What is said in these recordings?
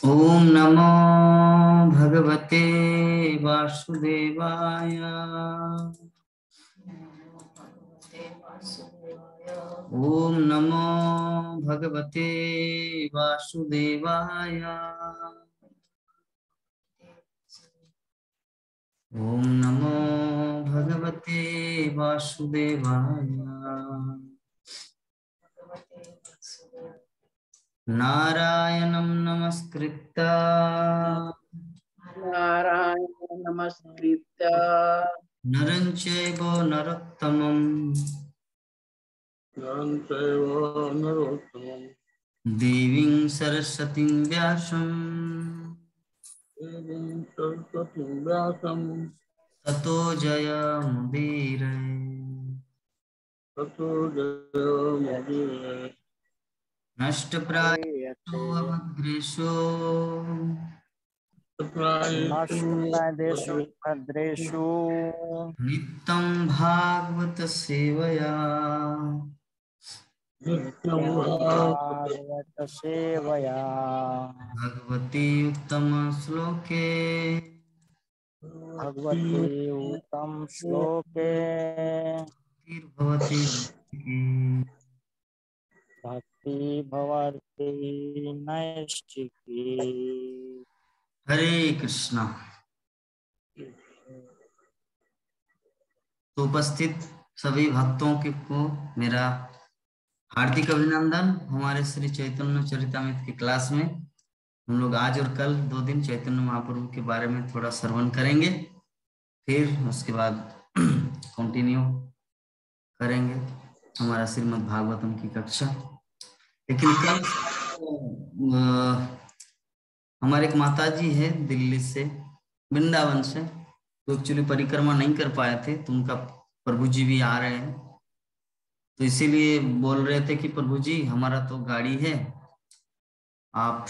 ओम नमो भगवते वासुदेवाय। ओम नमो भगवते वासुदेवाय। ओम नमो भगवते वासुदेवाय। नारायणं नमस्कृत्य नारायण नमस्कृत्य नरं चैव नरोत्तमं देवीं सरस्वतीं व्यासं ततो जयमुदीरये। नष्टप्रायेषु अभद्रेषु नष्टप्रायेषु भद्रेषु नित्यं भागवत सेवया नित्यं भागवत सेवया भगवती उत्तम श्लोके भगवते उत्तम श्लोके भवति। भक्ति भवति नैष्ठिकी। हरे कृष्णा। तो उपस्थित सभी भक्तों को मेरा हार्दिक अभिनंदन। हमारे श्री चैतन्य चरितामृत की क्लास में हम लोग आज और कल 2 दिन चैतन्य महाप्रभु के बारे में थोड़ा श्रवण करेंगे, फिर उसके बाद कंटिन्यू करेंगे हमारा श्रीमद् भागवतम की कक्षा। लेकिन कल हमारे एक माता जी है दिल्ली से, वृंदावन से, तो एक्चुअली परिक्रमा नहीं कर पाए थे, तो उनका प्रभु जी भी आ रहे हैं, तो इसीलिए बोल रहे थे कि प्रभु जी हमारा तो गाड़ी है, आप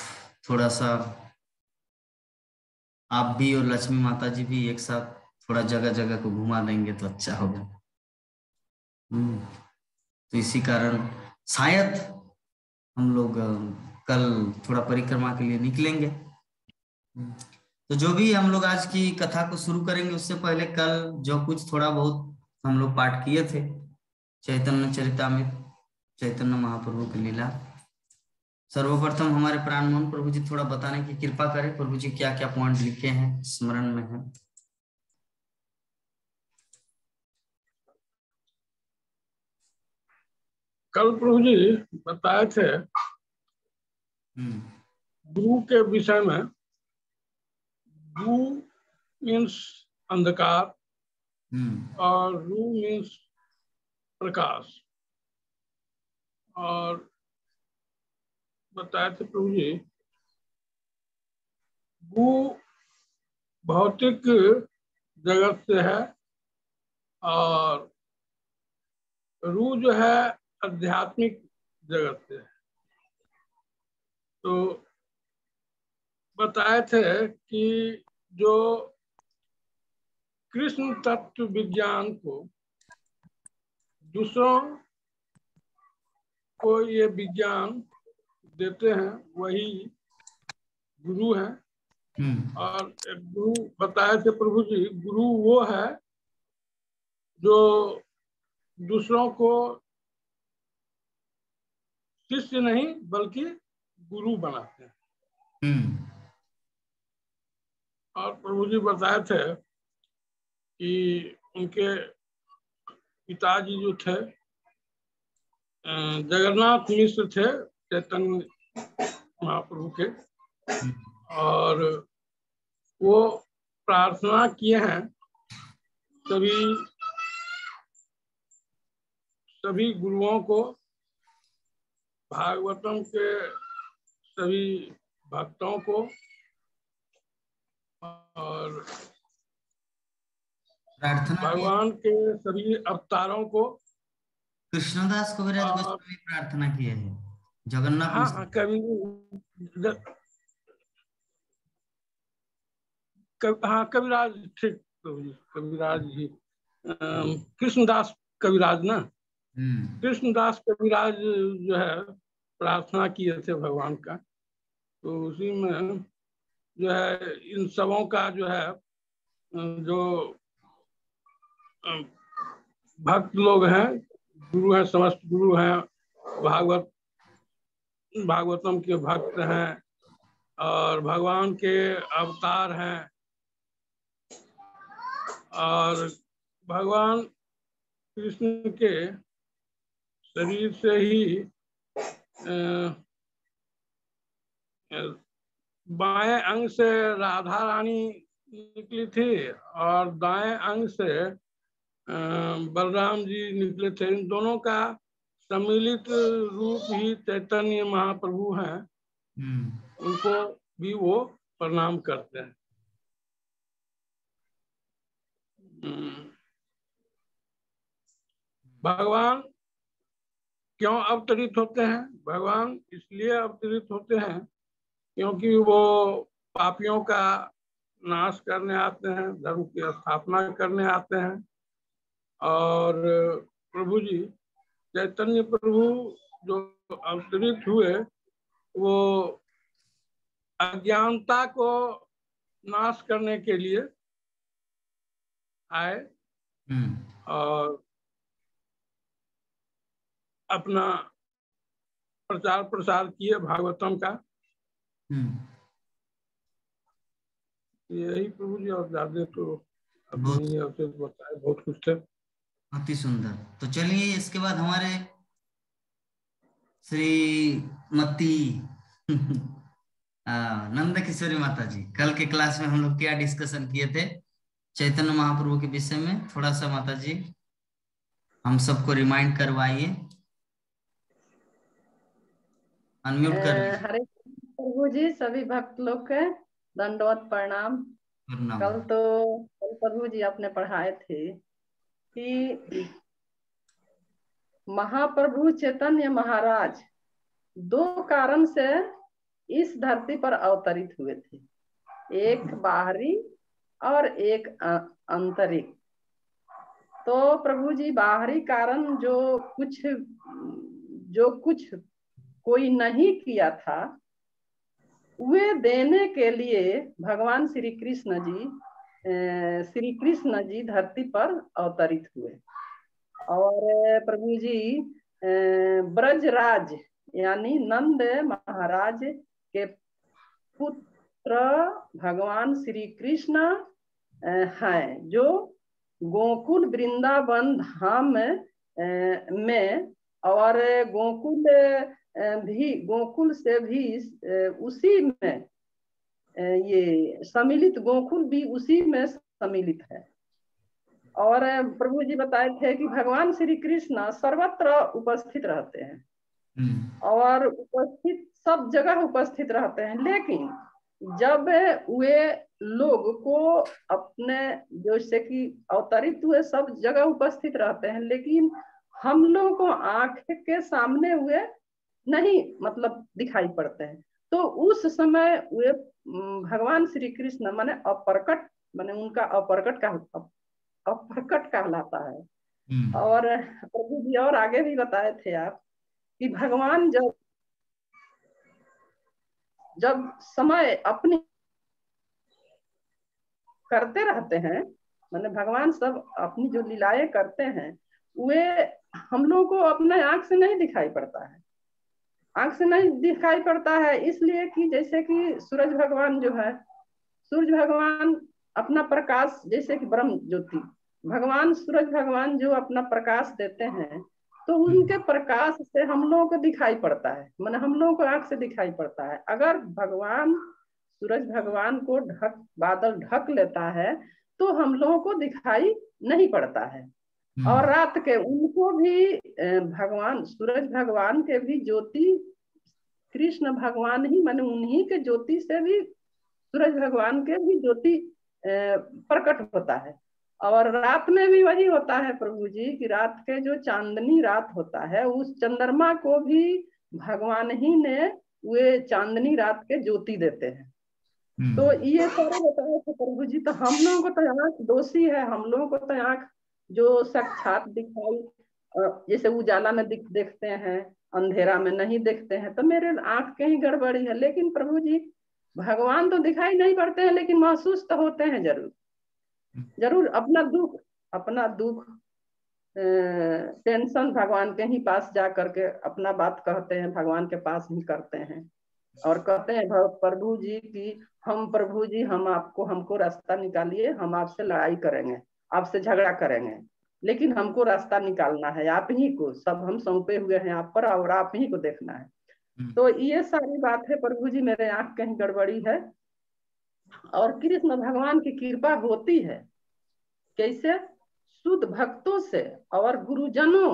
थोड़ा सा आप भी और लक्ष्मी माता जी भी एक साथ थोड़ा जगह जगह को घुमा देंगे तो अच्छा होगा। तो इसी कारण शायद हम लोग कल थोड़ा परिक्रमा के लिए निकलेंगे। तो जो भी हम लोग आज की कथा को शुरू करेंगे उससे पहले कल जो कुछ थोड़ा बहुत हम लोग पाठ किए थे चैतन्य चरितामृत, चैतन्य महाप्रभु की लीला, सर्वप्रथम हमारे प्राणमोहन प्रभु जी थोड़ा बताने की कृपा करें। प्रभु जी क्या क्या पॉइंट लिखे हैं, स्मरण में है? कल प्रभु जी बताए थे गुरु के विषय में। गु मीन्स अंधकार और रू मीन्स प्रकाश। और बताए थे प्रभु जी गु भौतिक जगत से है और रू जो है आध्यात्मिक जगत से है। तो बताए थे कि जो कृष्ण तत्व विज्ञान को दूसरों को ये विज्ञान देते हैं वही गुरु हैं। और एक गुरु बताए थे प्रभु जी, गुरु वो है जो दूसरों को शिष्य नहीं बल्कि गुरु बनाते हैं। और प्रभु जी बताए थे कि उनके पिताजी जो थे जगन्नाथ मिश्र थे चैतन्य महाप्रभु के, और वो प्रार्थना किए हैं सभी गुरुओं को, भागवतम के सभी भक्तों को और भगवान के सभी अवतारों को। कृष्णदास कविराज गोस्वामी प्रार्थना किए हैं, जगन्नाथ हाँ कविराज, ठीक कविराज जी, कृष्णदास कविराज ना, कृष्णदास कविराज जो है प्रार्थना किए थे भगवान का। तो उसी में जो है इन सबों का जो है जो भक्त लोग हैं, गुरु हैं, समस्त गुरु हैं, भागवतम के भक्त हैं और भगवान के अवतार हैं और भगवान कृष्ण के शरीर से ही बाएं अंग से राधा रानी निकली थी और दाएं अंग से बलराम जी निकले थे। इन दोनों का सम्मिलित रूप ही चैतन्य महाप्रभु हैं। उनको भी वो प्रणाम करते हैं। भगवान क्यों अवतरित होते हैं? भगवान इसलिए अवतरित होते हैं क्योंकि वो पापियों का नाश करने आते हैं, धर्म की स्थापना करने आते हैं। और प्रभु जी चैतन्य प्रभु जो अवतरित हुए वो अज्ञानता को नाश करने के लिए आए और अपना प्रचार प्रसार किए भागवतम का। यही प्रभु जी, और ज्यादा तो अपनी बताए बहुत कुछ थे। अति सुंदर। तो चलिए इसके बाद हमारे श्रीमती नंद किशोरी माता जी, कल के क्लास में हम लोग क्या डिस्कशन किए थे चैतन्य महाप्रभु के विषय में, थोड़ा सा माता जी हम सबको रिमाइंड करवाइए। अनम्यूट कर लीजिए। हरे प्रभु जी, सभी भक्त लोग के दंडवत प्रणाम। कल प्रभु जी आपने पढ़ाए थे कि महाप्रभु चैतन्य महाराज 2 कारण से इस धरती पर अवतरित हुए थे, एक बाहरी और एक आंतरिक। तो प्रभु जी बाहरी कारण जो कुछ कोई नहीं किया था, वे देने के लिए भगवान श्री कृष्ण जी धरती पर अवतरित हुए। और प्रभु जी ब्रजराज यानी नंद महाराज के पुत्र भगवान श्री कृष्ण हैं, जो गोकुल वृंदावन धाम में और गोकुल से भी उसी में ये सम्मिलित, गोकुल भी उसी में सम्मिलित है। और प्रभु जी बताए थे कि भगवान श्री कृष्ण सर्वत्र उपस्थित रहते हैं और उपस्थित सब जगह उपस्थित रहते हैं, लेकिन जब वे लोग को अपने जैसे कि अवतरित हुए सब जगह उपस्थित रहते हैं, लेकिन हम लोग को आंख के सामने हुए नहीं मतलब दिखाई पड़ते हैं। तो उस समय वे भगवान श्री कृष्ण माने अप्रकट, माने उनका अप्रकट कहलाता है। और प्रभु जी और आगे भी बताए थे आप कि भगवान जब समय अपनी करते रहते हैं, माने भगवान सब अपनी जो लीलाएं करते हैं वे हम लोग को अपने आंख से नहीं दिखाई पड़ता है, आंख से नहीं दिखाई पड़ता है। इसलिए कि जैसे कि सूरज भगवान जो है, सूरज भगवान अपना प्रकाश, जैसे कि ब्रह्म ज्योति भगवान सूरज भगवान जो अपना प्रकाश देते हैं, तो उनके प्रकाश से हम लोगों को दिखाई पड़ता है, माने हम लोगों को आंख से दिखाई पड़ता है। अगर भगवान सूरज भगवान को बादल ढक लेता है तो हम लोगों को दिखाई नहीं पड़ता है। और रात के उनको भी भगवान सूरज भगवान के भी ज्योति कृष्ण भगवान ही, माने उन्हीं के ज्योति से भी सूरज भगवान के भी ज्योति प्रकट होता है। और रात में भी वही होता है प्रभु जी कि रात के जो चांदनी रात होता है, उस चंद्रमा को भी भगवान ही ने वे चांदनी रात के ज्योति देते हैं। तो ये सारे बताए थे प्रभु जी। तो हम लोगों को तो आँख दोषी है, हम लोगों को तो आँख जो साक्षात दिखाई जैसे उजाला में देखते हैं, अंधेरा में नहीं देखते हैं, तो मेरे आंख कहीं गड़बड़ी है। लेकिन प्रभु जी भगवान तो दिखाई नहीं पड़ते हैं, लेकिन महसूस तो होते हैं जरूर। जरूर अपना दुख टेंशन भगवान के ही पास जा करके अपना बात कहते हैं, भगवान के पास ही करते हैं और कहते हैं प्रभु जी की प्रभु जी हमको रास्ता निकालिए, हम आपसे लड़ाई करेंगे, आपसे झगड़ा करेंगे, लेकिन हमको रास्ता निकालना है, आप ही को सब हम सौंपे हुए हैं आप पर और आप ही को देखना है। तो ये सारी बात है प्रभु जी, मेरे आंख कहीं गड़बड़ी है। और कृष्ण भगवान की कृपा होती है कैसे? शुद्ध भक्तों से और गुरुजनों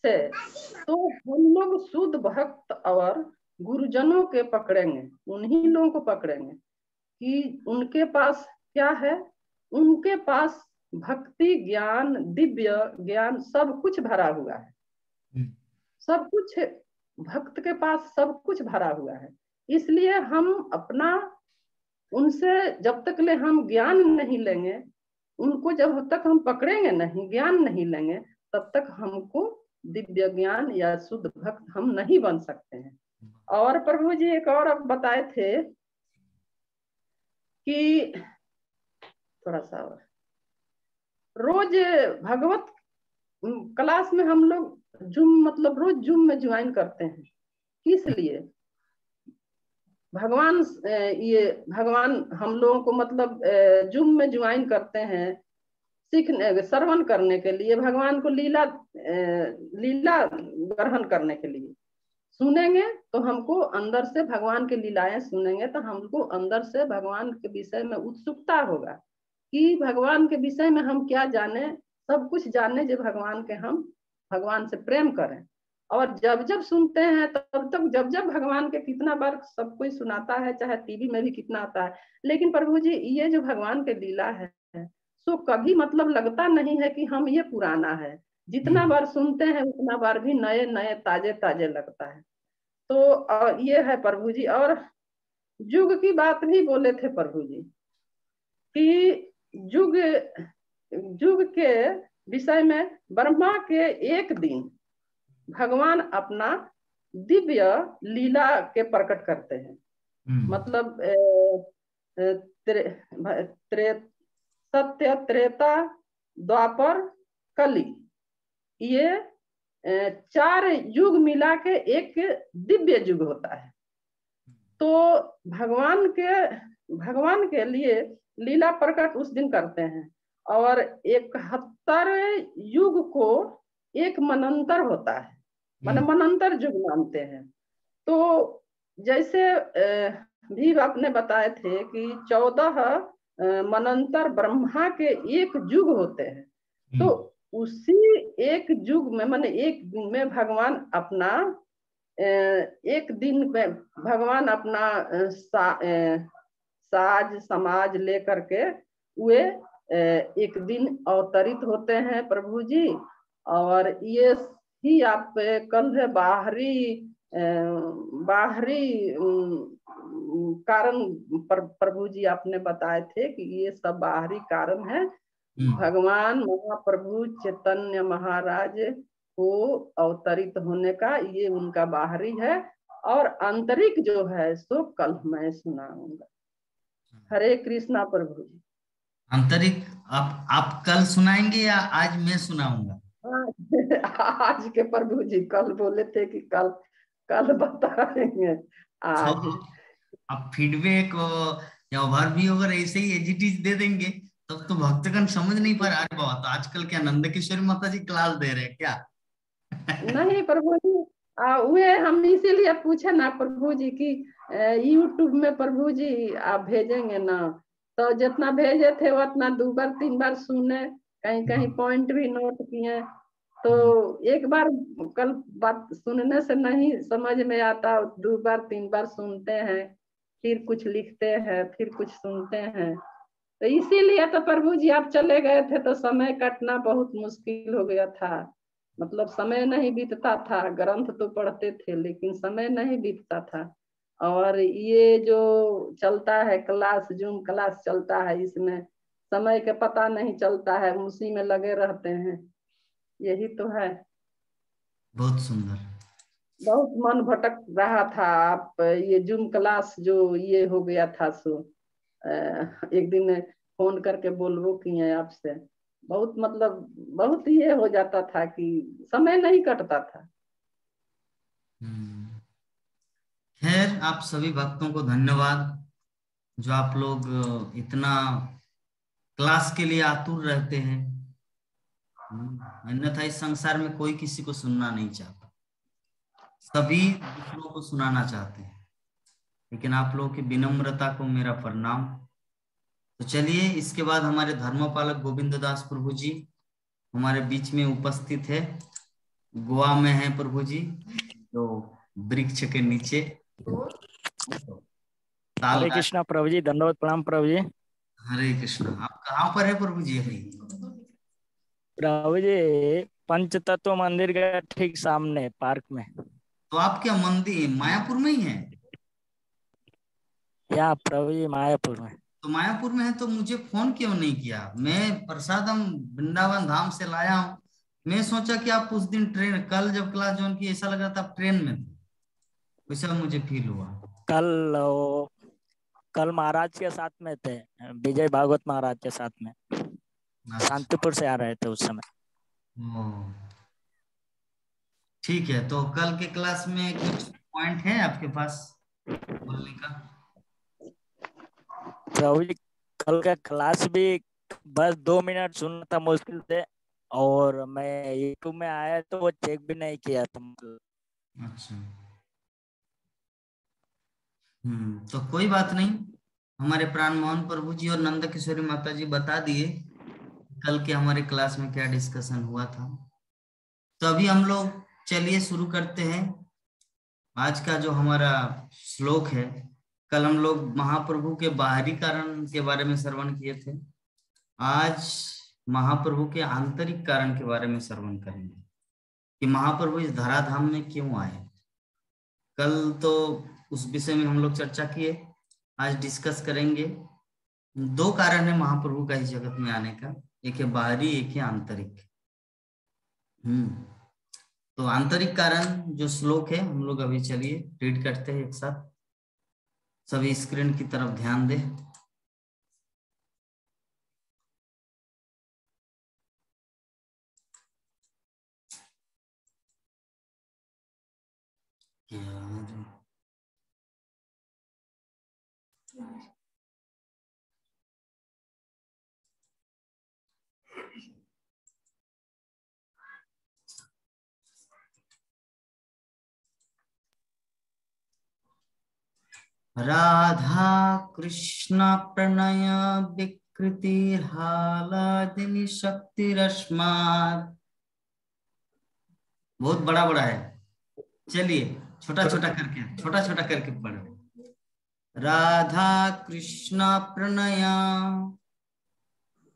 से। तो हम लोग शुद्ध भक्त और गुरुजनों के पकड़ेंगे, उन्हीं लोगों को पकड़ेंगे कि उनके पास क्या है, उनके पास भक्ति ज्ञान दिव्य ज्ञान सब कुछ भरा हुआ है, सब कुछ भक्त के पास सब कुछ भरा हुआ है। इसलिए हम अपना उनसे जब तक ले हम ज्ञान नहीं लेंगे, उनको जब तक हम पकड़ेंगे नहीं, ज्ञान नहीं लेंगे, तब तक हमको दिव्य ज्ञान या शुद्ध भक्त हम नहीं बन सकते हैं। और प्रभु जी एक और अब बताए थे कि थोड़ा सा रोज भगवत क्लास में हम लोग मतलब रोज जूम में ज्वाइन करते हैं। किस लिए? भगवान हम लोगों को मतलब जूम में ज्वाइन करते हैं सीखने श्रवण करने के लिए, भगवान को लीला ग्रहण करने के लिए। सुनेंगे तो हमको अंदर से भगवान की लीलाएं सुनेंगे तो हमको अंदर से भगवान के विषय में उत्सुकता होगा कि भगवान के विषय में हम क्या जाने, सब कुछ जाने, जो भगवान के हम भगवान से प्रेम करें। और जब जब सुनते हैं तब तक जब जब भगवान के कितना बार सब कोई सुनाता है, चाहे टीवी में भी कितना आता है, लेकिन प्रभु जी ये जो भगवान के लीला है सो कभी मतलब लगता नहीं है कि हम ये पुराना है। जितना बार सुनते हैं उतना बार भी नए नए ताजे ताजे लगता है। तो ये है प्रभु जी। और युग की बात भी बोले थे प्रभु जी कि युग के विषय में ब्रह्मा के एक दिन भगवान अपना दिव्य लीला के प्रकट करते हैं। मतलब सत्य त्रेता द्वापर कली, ये 4 युग मिला के एक दिव्य युग होता है। तो भगवान के लिए लीला प्रकट उस दिन करते हैं। और 71 युग को एक मनंतर होता है, माने मनंतर युग मानते हैं। तो जैसे भी आपने बताए थे कि 14 मनंतर ब्रह्मा के एक युग होते हैं। तो उसी एक युग में माने एक दिन में भगवान अपना एक दिन में भगवान अपना साज समाज लेकर के वे एक दिन अवतरित होते हैं प्रभु जी। और ये ही आप कल है बाहरी कारण प्रभु जी आपने बताए थे कि ये सब बाहरी कारण है। भगवान महाप्रभु चैतन्य महाराज को अवतरित होने का ये उनका बाहरी है। और आंतरिक जो है सो कल मैं सुनाऊंगा। हरे कृष्णा प्रभु जी। आंतरिक आप कल सुनाएंगे या आज मैं सुनाऊंगा? आज के प्रभु जी कल बोले थे कि कल बताएंगे। आज आप फीडबैक या ओवरव्यू अगर ऐसे ही एजिटीज दे देंगे तब तो भक्तगण समझ नहीं पा रहा। अरे बाबा, तो आजकल क्या नंद किशोरी माता जी क्लास दे रहे हैं क्या? नहीं प्रभु जी, वे हम इसीलिए पूछे ना प्रभु जी की यूट्यूब में प्रभु जी आप भेजेंगे ना, तो जितना भेजे थे उतना 2 बार 3 बार सुने, कहीं कहीं पॉइंट भी नोट किए। तो एक बार कल बात सुनने से नहीं समझ में आता, 2 बार 3 बार सुनते हैं, फिर कुछ लिखते हैं, फिर कुछ सुनते हैं। तो इसीलिए तो प्रभु जी आप चले गए थे तो समय कटना बहुत मुश्किल हो गया था। मतलब समय नहीं बीतता था, ग्रंथ तो पढ़ते थे लेकिन समय नहीं बीतता था। और ये जो चलता है क्लास, जूम क्लास चलता है, इसमें समय का पता नहीं चलता है, उसी में लगे रहते हैं। यही तो है। बहुत सुंदर। बहुत मन भटक रहा था। आप ये जूम क्लास जो ये हो गया था सो एक दिन फोन करके बोलबो किए आपसे। बहुत मतलब बहुत ये हो जाता था कि समय नहीं कटता था। खैर, आप सभी भक्तों को धन्यवाद जो आप लोग इतना क्लास के लिए आतुर रहते हैं। अन्यथा इस संसार में कोई किसी को सुनना नहीं चाहता, सभी दूसरों को सुनाना चाहते हैं, लेकिन आप लोगों की विनम्रता को मेरा प्रणाम। तो चलिए, इसके बाद हमारे धर्मपालक गोविंद दास प्रभु जी हमारे बीच में उपस्थित है। गोवा में है प्रभु जी, तो वृक्ष के नीचे। हरे कृष्णा प्रभु जी, दंडवत प्रणाम प्रभु जी। हरे कृष्णा। आप कहाँ पर है प्रभु जी? हरी प्रभु जी पंचतत्व मंदिर के ठीक सामने पार्क में। तो आप क्या मंदिर मायापुर में ही है? या प्रभु जी मायापुर में। तो मायापुर में है तो मुझे फोन क्यों नहीं किया? मैं प्रसादम वृंदावन धाम से लाया हूँ। मैं सोचा कि आप उस दिन ट्रेन, कल जब क्लास ज्वाइन की ऐसा लग रहा था आप ट्रेन में थे, वैसा मुझे फील हुआ। कल महाराज के साथ में थे, विजय भागवत महाराज के साथ में। शांतिपुर से आ रहे थे उस समय। ठीक है, तो कल के क्लास में कुछ पॉइंट है आपके पास बोलने का? प्रभु जी कल का क्लास भी बस 2 मिनट सुनना था मुश्किल से, और मैं यूट्यूब में आया तो वो चेक भी नहीं किया था। अच्छा, तो कोई बात नहीं। हमारे प्राण मोहन प्रभु जी और नंद किशोरी माता जी बता दिए कल के हमारे क्लास में क्या डिस्कशन हुआ था। तो अभी हम लोग चलिए शुरू करते हैं आज का जो हमारा श्लोक है। कल हम लोग महाप्रभु के बाहरी कारण के बारे में श्रवण किए थे। आज महाप्रभु के आंतरिक कारण के बारे में श्रवण करेंगे कि महाप्रभु इस धराधाम में क्यों आए। कल तो उस विषय में हम लोग चर्चा किए, आज डिस्कस करेंगे। 2 कारण है महाप्रभु का इस जगत में आने का, एक है बाहरी, एक है आंतरिक। तो आंतरिक कारण जो श्लोक है हम लोग अभी चलिए रीड करते हैं एक साथ। सभी स्क्रीन की तरफ ध्यान दें। राधा कृष्ण प्रणय विकृति हालादिनी शक्तिरस्मात्। बहुत बड़ा बड़ा है, चलिए छोटा छोटा करके पढ़ो। राधा कृष्ण प्रणय,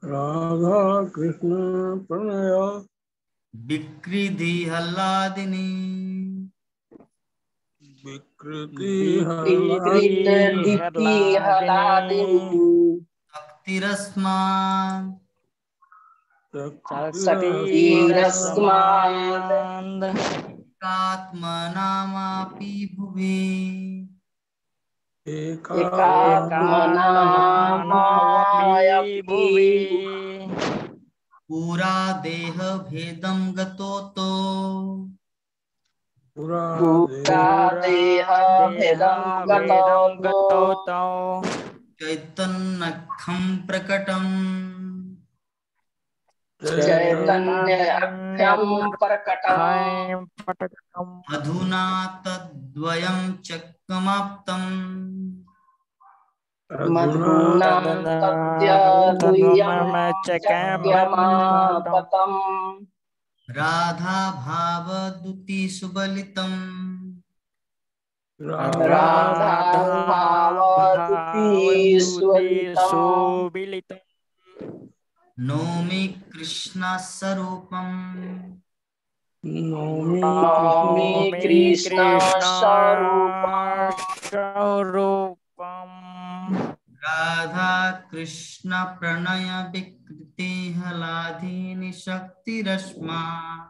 राधा कृष्ण प्रणय विकृति हल्लादिनी विकृति शक्तिरस्मात् एकात्मनामापि भुवि पुरा देह भेदम गतो तो चैतन्यखं प्रकटम् अधुना तद्वयं चक्रमाप्तम् राधा भावदुति सुबलितम् नौमि कृष्ण स्वरूपम् राधा कृष्ण प्रणय विकृति हलाधिनी शक्तिरस्मात्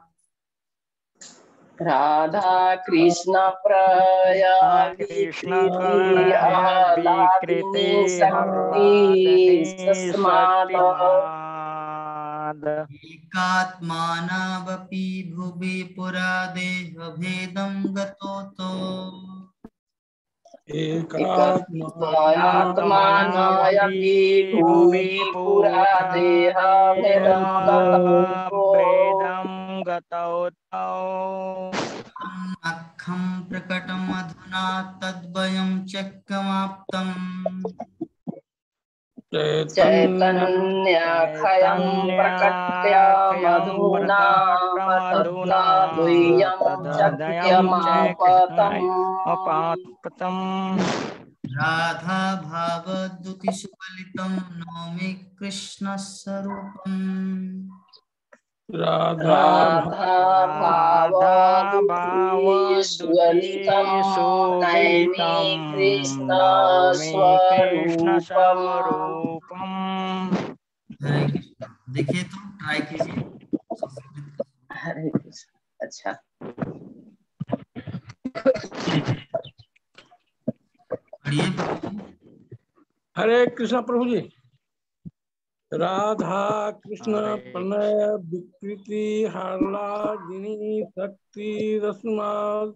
राधा कृष्ण प्रया विकृति आह्लादिनी शक्ति सस्माद एकात्मानावपि भुवि पुरा देहभेदं गतोऽतो एकात्मानायपि भुवि पुरा देहभेदं गतोऽतो अखं प्रकटम् अधुना तद्वयं चक्रमाप्तम् चैतन्यखयं प्रकट्यमधुना तद्वयं चक्रमापतम् राधा भावद्युति सुकलितं नौमि कृष्णस्वरूपम् राधा भावद्युति सुकलितं नौमि कृष्णस्वरूपम्। हरे कृष्ण। देखिए तो ट्राई कीजिए। हरे कृष्ण। अच्छा हरे कृष्ण प्रभु जी। राधा कृष्ण प्रणय विकृति आह्लादिनी शक्ति रस्माद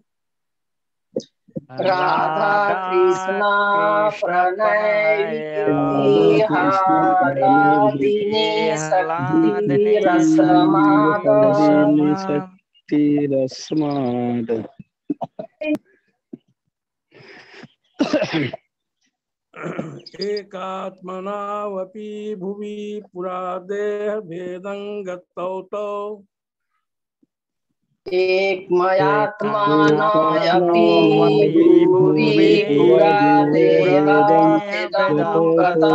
राधा कृष्ण प्रणय विकृति आह्लादिनी शक्ति रसमाद एकात्मनावपि भुवि पुरा देह भेदं गतौतो एकमयात्मानोऽपि भुवि पुरा देहभेदं गतौतो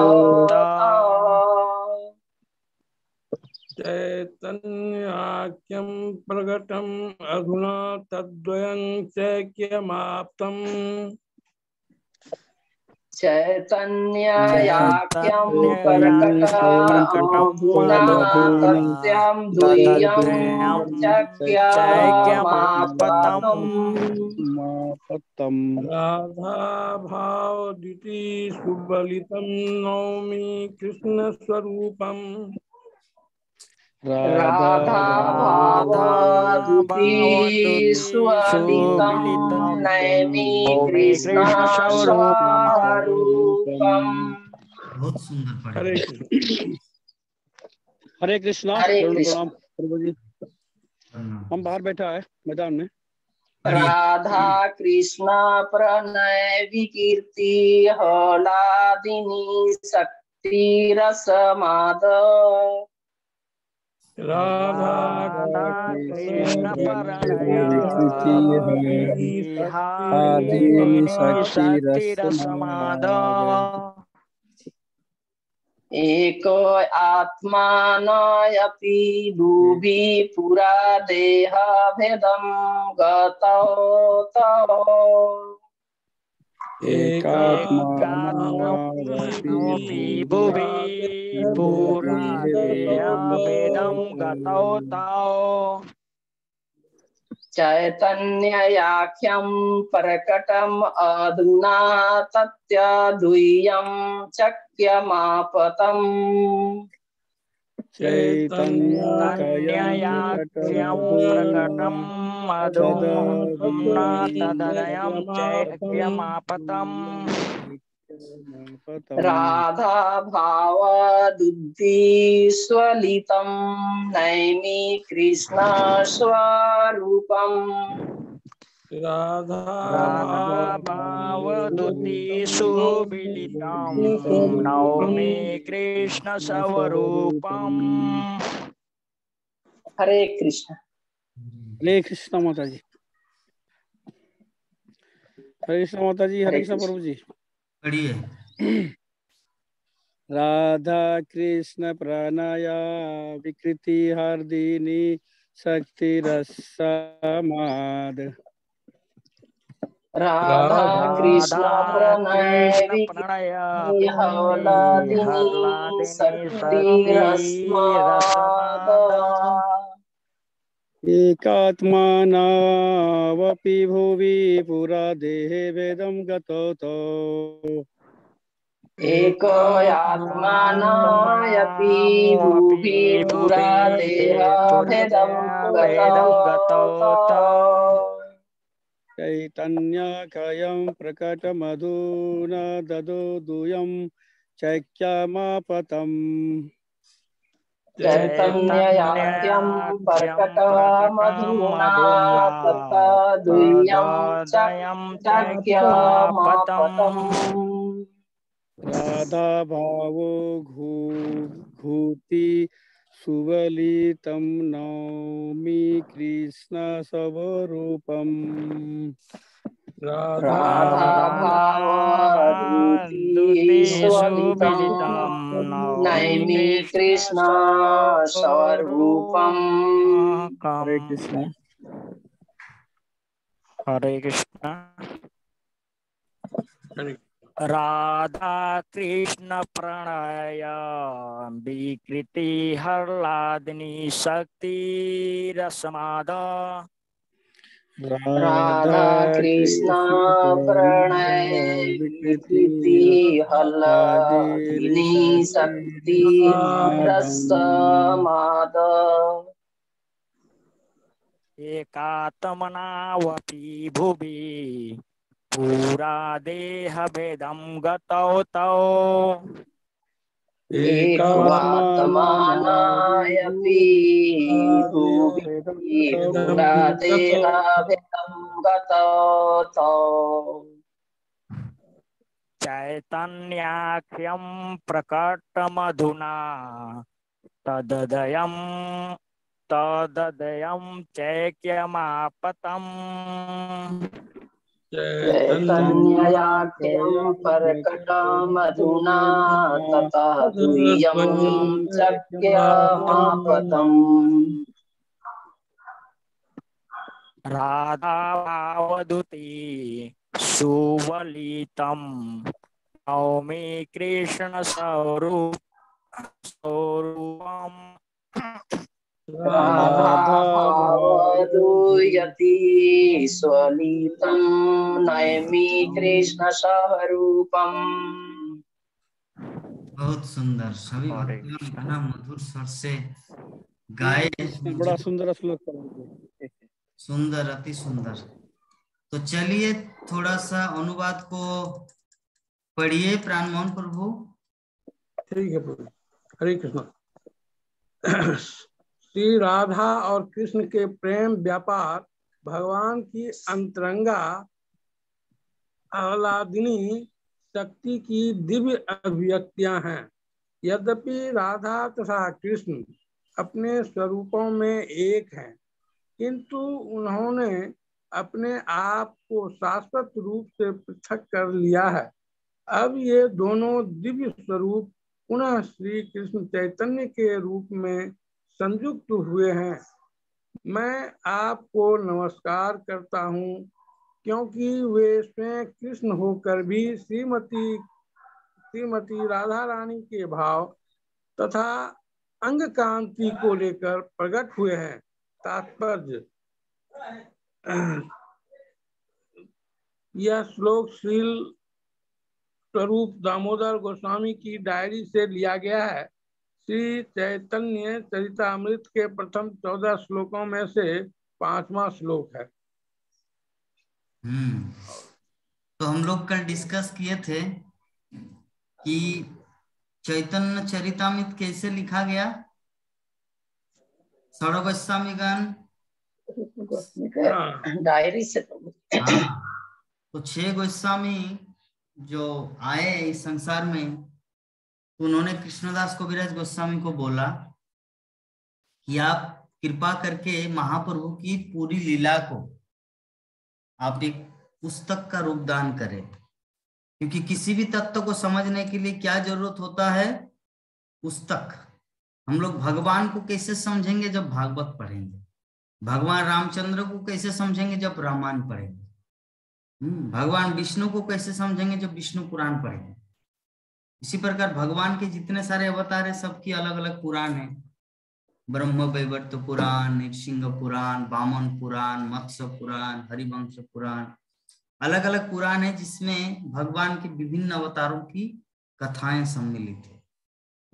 चैतन्याख्यं प्रकटम् अधुना तद्वयं चैक्यमाप्तम् चैतन्याख्यं प्रकटमधुना तथ्यं द्वयं चैक्यमापतम्। राधा भावद्युति सुबलितं नौमि कृष्ण स्वरूपम् राधा भावद्युति सुबलितं नौमि कृष्ण स्वरूपम्। बहुत सुंदर पढ़े। हरे कृष्ण। हरे कृष्णा। हरे कृष्ण। प्रभु जी हम बाहर बैठा है मैदान में। राधा कृष्ण प्रणय विकीर्ति आह्लादिनी शक्ति रसमाद राधा कृष्ण प्रणय शक्ति रसमाद एको आत्मानयपि भुवि पुरा देहभेदं गतौतो एकात्मानोऽपि भुवि पुरा देहभेदं गतौतो चैतन्याख्यं प्रकटम् अधुना तथ्यद्वयं चक्यमापतम् चैतन्याख्यं प्रकटम् अधुना तदयं चैक्यमापतम् राधा भावद्युति स्वलितं नौमि कृष्ण स्वरूपम् राधा भावद्युति सुबिलितं नौमि कृष्ण स्वरूपम्। हरे कृष्ण। हरे कृष्ण माता जी। हरे कृष्ण माता जी। हरे कृष्ण प्रभु जी। पढ़िए। राधा कृष्ण प्रणय विकृति हार्दिनी शक्ति रसमाद राधा कृष्ण प्रणय विकृति आह्लादिनी शक्ति रसमाद एकात्मानावपि भुवि पुरा देहे वेदं गतो तो एकात्मानायपि भुवि पुरा देहभेदं गतो चैतन्यखयं प्रकटमधुना ददो दूयं चैक्यमापतम् चैतन्ययाख्यं प्रकटमधुना तथा दुह्यं चैक्यमापतम् राधा भावो घूति सुवलितं नौमि कृष्ण स्वरूपम् राधा भावधूति स्वलितं नैमि कृष्ण स्वरूपम्। हरे कृष्ण। हरे कृष्ण। राधा कृष्ण प्रणय विकृति हरलादिनी शक्ति रसमादा राधा कृष्ण प्रणय विकृति हल्लादिनी शक्ति रसमाद एकात्मनावपि भुवि पुरा देह भेदं गतौ तौ एकात्मनायपि भुवि पुरा देह भेदं गतौ तौ चैतन्याख्यं प्रकटमधुना तददयं चैक्यमापतम् चैतन्ययाख्यं प्रकटमधुना ततः दुह्यं चैक्यमापतम् राधा भावधूति सुवलितं नौमि कृष्ण स्वरूपम् राधा भावधूयति स्वलितं नैमि कृष्ण स्वरूपम्। बहुत सुंदर, सभी भक्तों इतना मधुर स्वर से गाए, बड़ा सुंदर श्लोक। सुंदर, अति सुंदर। तो चलिए थोड़ा सा अनुवाद को पढ़िए प्राणमोहन प्रभु। ठीक है प्रभु। हरे कृष्ण। श्री राधा और कृष्ण के प्रेम व्यापार भगवान की अंतरंगा आह्लादिनी शक्ति की दिव्य अभिव्यक्तियां हैं। यद्यपि राधा तथा कृष्ण अपने स्वरूपों में एक हैं, किंतु उन्होंने अपने आप को शाश्वत रूप से पृथक कर लिया है। अब ये दोनों दिव्य स्वरूप पुनः श्री कृष्ण चैतन्य के रूप में संयुक्त हुए हैं। मैं आपको नमस्कार करता हूँ, क्योंकि वे स्वयं कृष्ण होकर भी श्रीमती राधा रानी के भाव तथा अंग कांति को लेकर प्रकट हुए हैं। तात्पर्य, यह श्लोक श्रील स्वरूप दामोदर गोस्वामी की डायरी से लिया गया है। श्री चैतन्य चरितामृत के प्रथम 14 श्लोकों में से 5वां श्लोक है। तो हम लोग कल डिस्कस किए थे कि चैतन्य चरितामृत कैसे लिखा गया। षड गोस्वामीगण डायरी से। तो 6 गोस्वामी जो आए इस संसार में, तो उन्होंने कृष्णदास कविराज गोस्वामी को बोला कि आप कृपा करके महाप्रभु की पूरी लीला को आप एक पुस्तक का रूप दान करें, क्योंकि किसी भी तत्व को समझने के लिए क्या जरूरत होता है? पुस्तक। हम लोग भगवान को कैसे समझेंगे? जब भागवत पढ़ेंगे। भगवान रामचंद्र को कैसे समझेंगे? जब रामायण पढ़ेंगे। भगवान विष्णु को कैसे समझेंगे? जब विष्णु पुराण पढ़ेंगे। इसी प्रकार भगवान के जितने सारे अवतार है, सबकी अलग अलग पुराण है। ब्रह्मवैवर्त पुराण, नृसिंह पुराण, वामन पुराण, मत्स्य पुराण, हरिवंश पुराण, अलग अलग पुराण है जिसमें भगवान के विभिन्न अवतारों की कथाएं सम्मिलित है।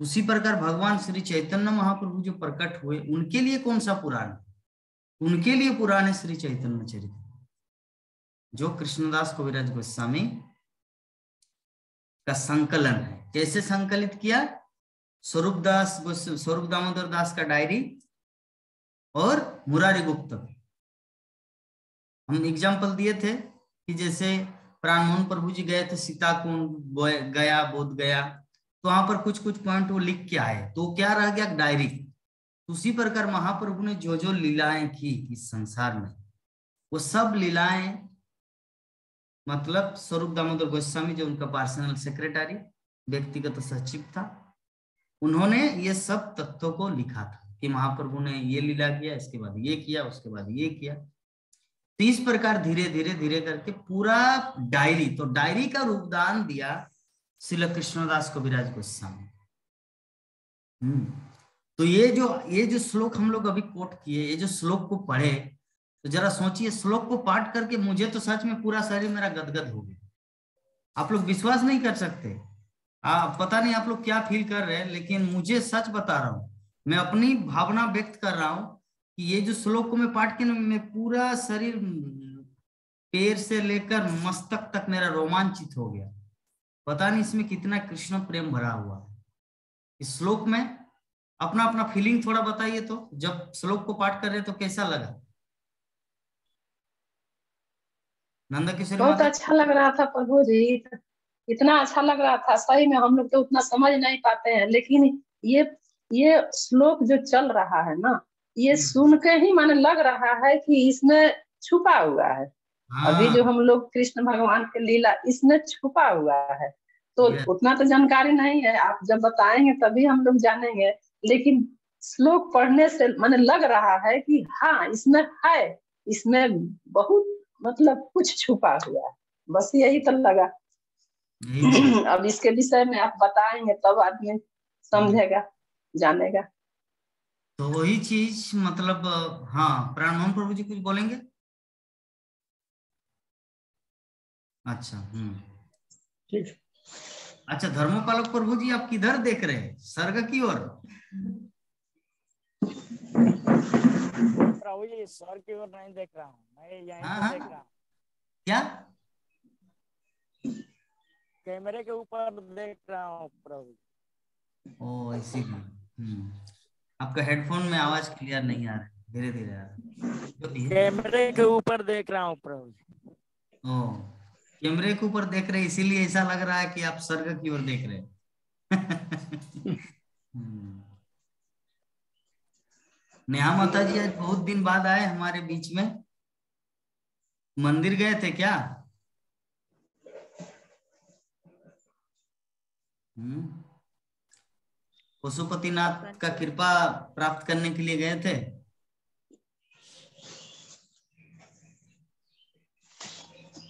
उसी प्रकार भगवान श्री चैतन्य महाप्रभु जो प्रकट हुए उनके लिए कौन सा पुराण है? उनके लिए पुराण है श्री चैतन्य चरित्र, जो कृष्णदास कविराज गोस्वामी का संकलन है। कैसे संकलित किया? स्वरूप दामोदर दास का डायरी और मुरारी गुप्त। हम एग्जाम्पल दिए थे कि जैसे प्राणमोहन प्रभु जी गए थे सीता कुंड गया, बोध गया, तो वहां पर कुछ कुछ पॉइंट वो लिख के आए, तो क्या रह गया? डायरी। उसी प्रकार महाप्रभु ने जो जो लीलाएं की इस संसार में, वो सब लीलाएं मतलब स्वरूप दामोदर गोस्वामी जो उनका पर्सनल सेक्रेटरी, व्यक्तिगत सचिव था, उन्होंने ये सब तत्वों को लिखा था कि महाप्रभु ने ये लीला किया, इसके बाद ये किया, उसके बाद ये किया। तो इस प्रकार धीरे धीरे धीरे करके पूरा डायरी, तो डायरी का रूपदान दिया श्रील कृष्णदास कविराज गोस्वामी। तो ये जो श्लोक हम लोग अभी कोट किए, ये जो श्लोक को पढ़े, तो जरा सोचिए, श्लोक को पाठ करके मुझे तो सच में पूरा शरीर मेरा गदगद हो गया। आप लोग विश्वास नहीं कर सकते, पता नहीं आप लोग क्या फील कर रहे हैं, लेकिन मुझे सच बता रहा हूं, मैं अपनी भावना व्यक्त कर रहा हूं कि ये जो श्लोक को मैं पाठ किया, मैं पूरा शरीर पैर से लेकर मस्तक तक मेरा रोमांचित हो गया। पता नहीं इसमें कितना कृष्ण प्रेम भरा हुआ है इस श्लोक में। अपना अपना फीलिंग थोड़ा बताइए, तो जब श्लोक को पाठ कर रहे तो कैसा लगा? नंदा किशोरी बहुत अच्छा लग रहा था प्रभु जी, इतना अच्छा लग रहा था, सही में हम लोग तो उतना समझ नहीं पाते हैं, लेकिन ये श्लोक जो चल रहा है ना, ये सुन के ही माने लग रहा है कि इसमें छुपा हुआ है। अभी जो हम लोग कृष्ण भगवान के लीला इसमें छुपा हुआ है, तो उतना तो जानकारी नहीं है, आप जब बताएंगे तभी हम लोग जानेंगे, लेकिन श्लोक पढ़ने से माने लग रहा है कि हाँ इसमें है, इसमें बहुत मतलब कुछ छुपा हुआ है, बस यही तो लगा। अब इसके विषय में आप बताएंगे तब आदमी समझेगा, जानेगा। तो वही चीज मतलब, हाँ प्राणमोहन प्रभु जी कुछ बोलेंगे? अच्छा, ठीक। अच्छा, धर्मपालक प्रभु जी आप किधर देख रहे हैं? स्वर्ग की ओर? प्रभु जी स्वर्ग की ओर नहीं देख रहा हूँ, मैं यहीं पे देख रहा हूँ। क्या? कैमरे के ऊपर देख रहा हूँ प्रभु। ओ इसीलिए आपका हेडफोन में आवाज क्लियर नहीं आ रहा है, धीरे धीरे आ रहा है। कैमरे के ऊपर देख रहा हूँ प्रभु। ओ कैमरे के ऊपर देख रहे, इसीलिए ऐसा लग रहा है कि आप स्वर्ग की ओर देख रहे हैं। नेहा माता जी आज बहुत दिन बाद आए हमारे बीच में, मंदिर गए थे क्या? पशुपतिनाथ का कृपा प्राप्त करने के लिए गए थे?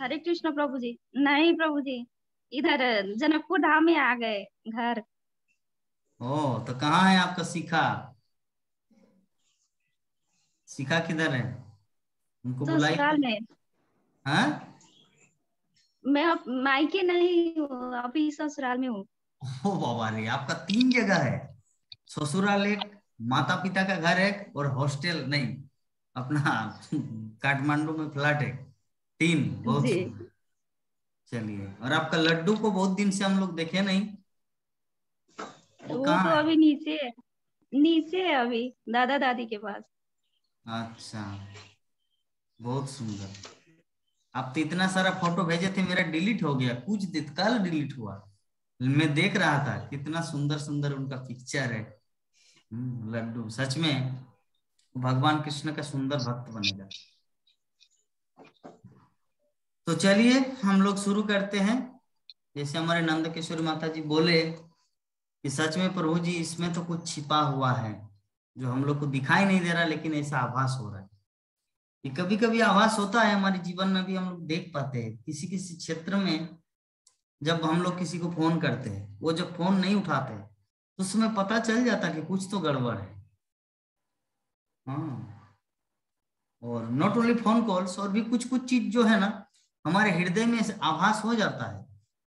हरे कृष्ण प्रभु जी। नहीं प्रभु जी, इधर जनकपुर धाम में आ गए घर। ओ तो कहाँ है आपका शिखा? शिखा किधर है? उनको बुलाइए। ससुराल में। हाँ? मैं मायके नहीं हूँ, अभी ससुराल में हूँ। ओ बाबा रे, आपका 3 जगह है, ससुराल एक, माता पिता का घर एक, और हॉस्टल नहीं अपना काठमांडू में फ्लैट एक, 3। बहुत चलिए, और आपका लड्डू को बहुत दिन से हम लोग देखे नहीं, वो तो अभी नीचे है अभी दादा दादी के पास। अच्छा, बहुत सुंदर। आप तो इतना सारा फोटो भेजे थे, मेरा डिलीट हो गया, कुछ दिन कल डिलीट हुआ, मैं देख रहा था कितना सुंदर सुंदर उनका पिक्चर है। लड्डू सच में भगवान कृष्ण का सुंदर भक्त बनेगा। तो चलिए हम लोग शुरू करते हैं। जैसे हमारे नंद किशोरी माता जी बोले कि सच में प्रभु जी इसमें तो कुछ छिपा हुआ है जो हम लोग को दिखाई नहीं दे रहा, लेकिन ऐसा आभास हो रहा है कि कभी कभी आभास होता है हमारे जीवन में भी, हम लोग देख पाते हैं किसी किसी क्षेत्र में। जब हम लोग किसी को फोन करते हैं, वो जब फोन नहीं उठाते तो उसमें पता चल जाता कि कुछ तो गड़बड़ है। हाँ, और नॉट ओनली फोन कॉल्स, और भी कुछ कुछ चीज जो है ना हमारे हृदय में आभास हो जाता है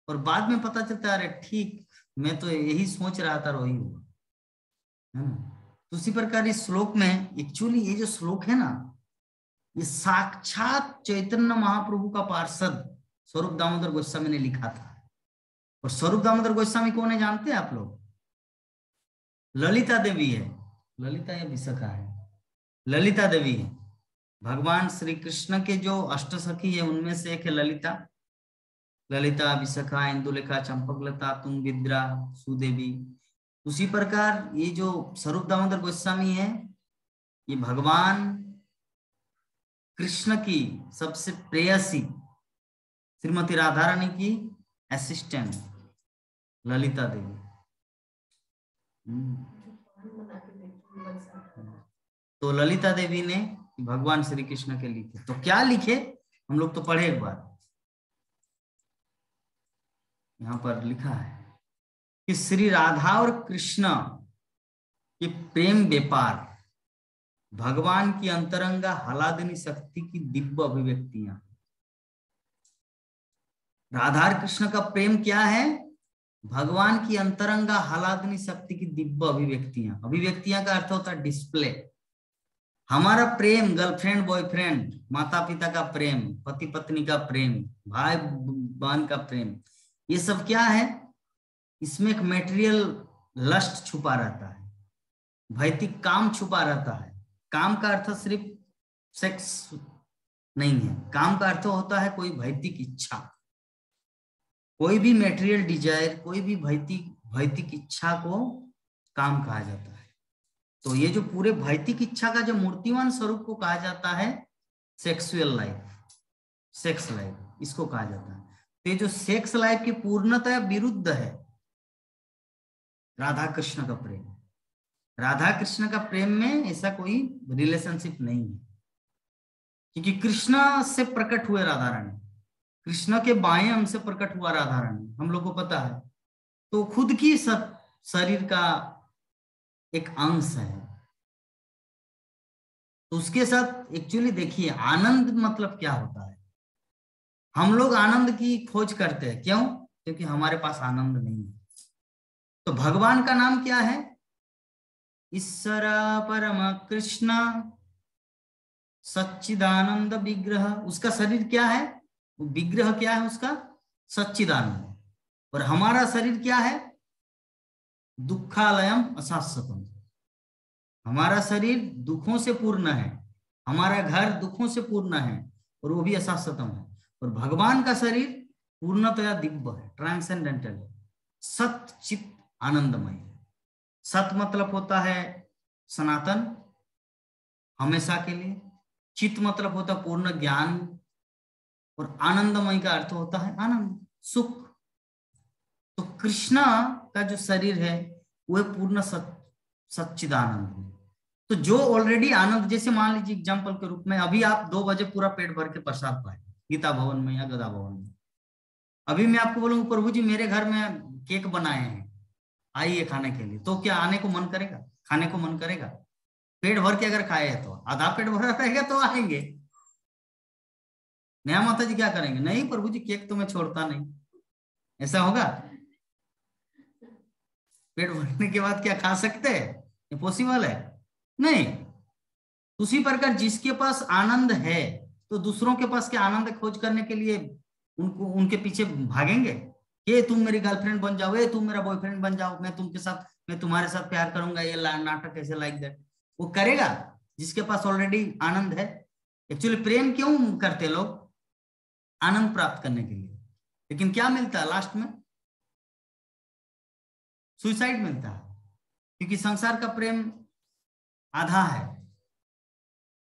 और बाद में पता चलता है अरे ठीक, मैं तो यही सोच रहा था और वही हुआ, है ना। तो उसी प्रकार इस श्लोक में एक्चुअली ये जो श्लोक है ना, ये साक्षात चैतन्य महाप्रभु का पार्षद स्वरूप दामोदर गोस्वामी ने लिखा था। और स्वरूप दामोदर गोस्वामी कौन है जानते हैं आप लोग? ललिता देवी है। ललिता या विशाखा है? ललिता देवी है। भगवान श्री कृष्ण के जो अष्टसखी है उनमें से एक है ललिता। ललिता, विशाखा, इंदुलेखा, चंपकलता, तुंगिद्रा, सुदेवी। उसी प्रकार ये जो स्वरूप दामोदर गोस्वामी है, ये भगवान कृष्ण की सबसे प्रेयसी श्रीमती राधा रानी की असिस्टेंट ललिता देवी। तो ललिता देवी ने भगवान श्री कृष्ण के लिखे। तो क्या लिखे हम लोग तो पढ़े एक बार। यहां पर लिखा है कि श्री राधा और कृष्ण के प्रेम व्यापार, भगवान की अंतरंगा हलादिनी शक्ति की दिव्य अभिव्यक्तियां। राधा और कृष्ण का प्रेम क्या है? भगवान की अंतरंगा हलादिनी शक्ति की दिव्य अभिव्यक्तियां। अभिव्यक्तियां का अर्थ होता है डिस्प्ले। हमारा प्रेम, गर्लफ्रेंड बॉयफ्रेंड, माता पिता का प्रेम, पति पत्नी का प्रेम, भाई बहन का प्रेम, ये सब क्या है? इसमें एक मेटेरियल लस्ट छुपा रहता है, भौतिक काम छुपा रहता है। काम का अर्थ सिर्फ सेक्स नहीं है, काम का अर्थ होता है कोई भौतिक इच्छा, कोई भी मेटेरियल डिजायर, कोई भी भौतिक इच्छा को काम कहा जाता है। तो ये जो पूरे भौतिक इच्छा का जो मूर्तिमान स्वरूप को कहा जाता है सेक्सुअल लाइफ, सेक्स लाइफ, इसको कहा जाता है। तो ये जो सेक्स लाइफ की पूर्णतः विरुद्ध है राधा कृष्ण का प्रेम। राधा कृष्ण का प्रेम में ऐसा कोई रिलेशनशिप नहीं है, क्योंकि कृष्ण से प्रकट हुए राधा रानी, कृष्ण के बाएं अंग से प्रकट हुआ राधा रानी, हम लोग को पता है। तो खुद की शरीर का एक अंश है। तो उसके साथ एक्चुअली देखिए आनंद मतलब क्या होता है। हम लोग आनंद की खोज करते हैं, क्यों? क्योंकि हमारे पास आनंद नहीं है। तो भगवान का नाम क्या है? ईश्वर परम कृष्ण सच्चिदानंद विग्रह। उसका शरीर क्या है? विग्रह क्या है उसका? सच्चिदानंद। और हमारा शरीर क्या है? दुखालयम अशाश्वतम। हमारा शरीर दुखों से पूर्ण है, हमारा घर दुखों से पूर्ण है, और वो भी अशाश्वतम है। और भगवान का शरीर पूर्णतया दिव्य है, ट्रांसेंडेंटल है, सत चित आनंदमय है। सत मतलब होता है सनातन, हमेशा के लिए। चित मतलब होता है पूर्ण ज्ञान, और आनंदमय का अर्थ होता है आनंद, सुख। तो कृष्ण का जो शरीर है वह पूर्ण सच्चिदानंद है। तो जो ऑलरेडी आनंद, जैसे मान लीजिए एग्जाम्पल के रूप में अभी आप 2 बजे पूरा पेट भर के प्रसाद पाए गीता भवन में या गदा भवन में। अभी मैं आपको बोलूंगा प्रभु जी मेरे घर में केक बनाए हैं, आइए खाने के लिए, तो क्या आने को मन करेगा? खाने को मन करेगा? पेट भर के अगर खाए तो, आधा पेट भरा रहेगा तो आएंगे। नया माता जी क्या करेंगे? नहीं प्रभु जी केक तो मैं छोड़ता नहीं। ऐसा होगा? पेट भरने के बाद क्या खा सकते हैं? ये पॉसिबल है? नहीं। उसी प्रकार जिसके पास आनंद है तो दूसरों के पास क्या आनंद खोज करने के लिए उनको उनके पीछे भागेंगे कि तुम मेरी गर्लफ्रेंड बन जाओ, तुम मेरा बॉयफ्रेंड बन जाओ, मैं तुम्हारे साथ प्यार करूंगा, ये नाटक ऐसे लाइक दैट। वो करेगा जिसके पास ऑलरेडी आनंद है। एक्चुअली प्रेम क्यों करते लोग? आनंद प्राप्त करने के लिए। लेकिन क्या मिलता है लास्ट में? सुसाइड मिलता है, क्योंकि संसार का प्रेम आधा है,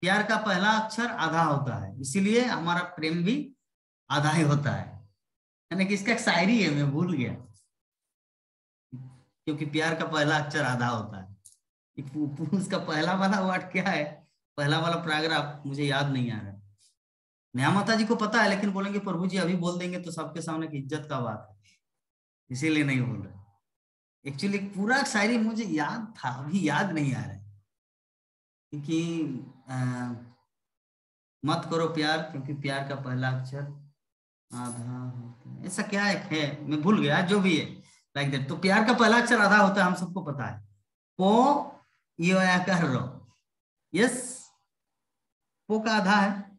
प्यार का पहला अक्षर आधा होता है, इसीलिए हमारा प्रेम भी आधा ही होता है। यानी कि इसका एक शायरी है, मैं भूल गया, क्योंकि प्यार का पहला अक्षर आधा होता है। उसका पहला वाला वर्ड क्या है? पहला वाला पैराग्राफ मुझे याद नहीं आ रहा। नया माता जी को पता है, लेकिन बोलेंगे प्रभु जी अभी बोल देंगे तो सबके सामने की इज्जत का बात है, इसीलिए नहीं बोल रहे। एक्चुअली पूरा शायरी मुझे याद था, अभी याद नहीं आ रहा है, क्योंकि मत करो प्यार, क्योंकि प्यार का पहला अक्षर आधा होता है। ऐसा क्या है मैं भूल गया, जो भी है लाइक दैट। तो प्यार का पहला अक्षर आधा होता है, हम सबको पता है। पो यो आकार रो, यस, पो का आधा है